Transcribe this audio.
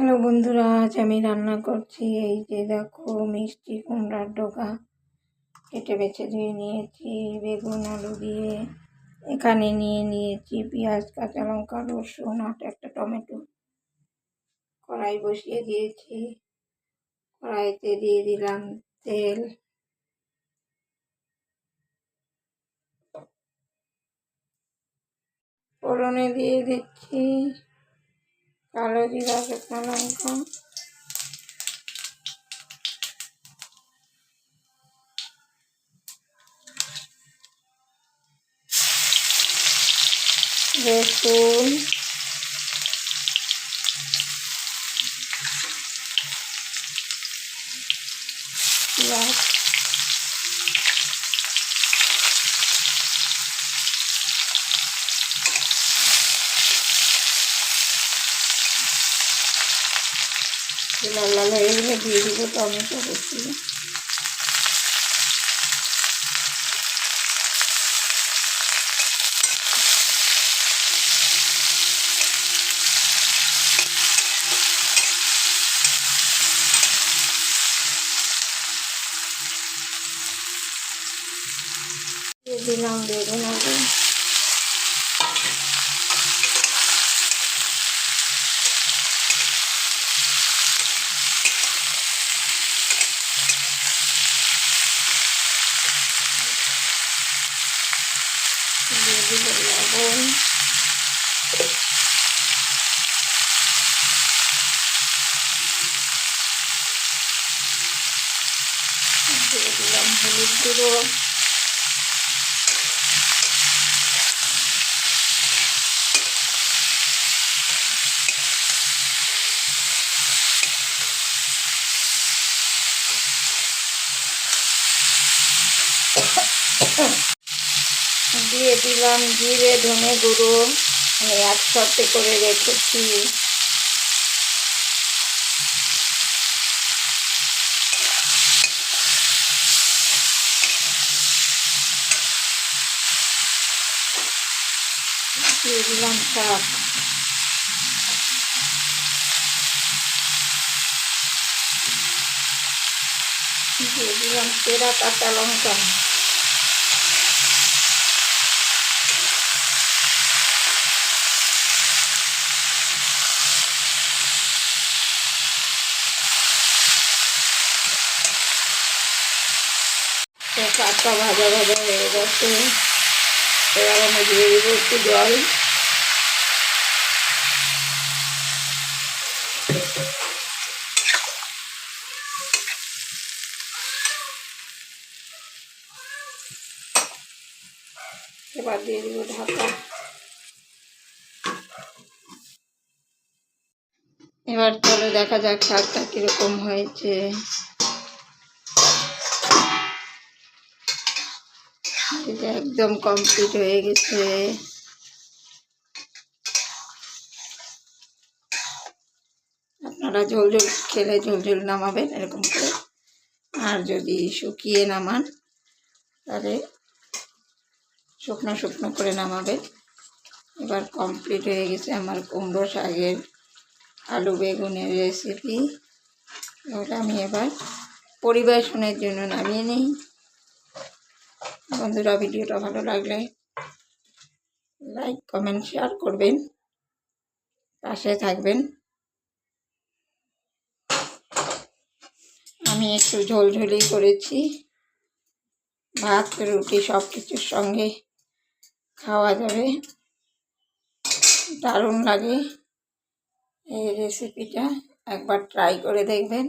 Hello বন্ধুরা, আজ আমি রান্না করছি। এই যে দেখো, মিষ্টি কুমড়ার ডোকা কেটে বেছে ধুয়ে নিয়েছি। বেগুন আলু দিয়ে এখানে নিয়েছি পেঁয়াজ, কাঁচা লঙ্কা, রসুন আর একটা টমেটো। কড়াই বসিয়ে দিয়েছি। কড়াইতে দিয়ে দিলাম তেল, ফোড়নে দিয়ে দিচ্ছি কালো জিরা, শুকনো লঙ্কা, রসুন, পেঁয়াজ, লাল লাল হয়ে গেলে দিয়ে দিব টমেটো কুচি। দিয়ে দিলাম বেগুন আলু, দিয়ে দিব লবণ, দিয়ে দিলাম হলুদ গুঁড়ো, দিয়ে দিলাম জিরে ধনে গুঁড়ো, আমি একসাথে করে রেখেছি। দিয়ে দিলাম শাক, দিয়ে দিলাম চেরা কাঁচা লঙ্কা, শাকটা ভাজা ভাজা হয়ে গেছে। এবার আমি দিয়ে দিব একটু জল, এবার দিয়ে দিব ঢাকা। এবার চলো দেখা যাক শাকটা কিরকম হয়েছে। এটা একদম কমপ্লিট হয়ে গেছে। আপনারা ঝোল ঝোল খেলে ঝোল ঝোল নামাবেন এরকম করে, আর যদি শুকিয়ে নামান তাহলে শুকনো শুকনো করে নামাবেন। এবার কমপ্লিট হয়ে গেছে আমার কুমড়ো শাকের আলু বেগুনের রেসিপি। ওটা আমি এবার পরিবেশনের জন্য নামিয়ে নিই। বন্ধুরা, ভিডিওটা ভালো লাগলে লাইক কমেন্ট শেয়ার করবেন, পাশে থাকবেন। আমি একটু ঝোলঝোলি করেছি, ভাত রুটি সব কিছুর সঙ্গে খাওয়া যাবে, দারুণ লাগে এই রেসিপিটা। একবার ট্রাই করে দেখবেন।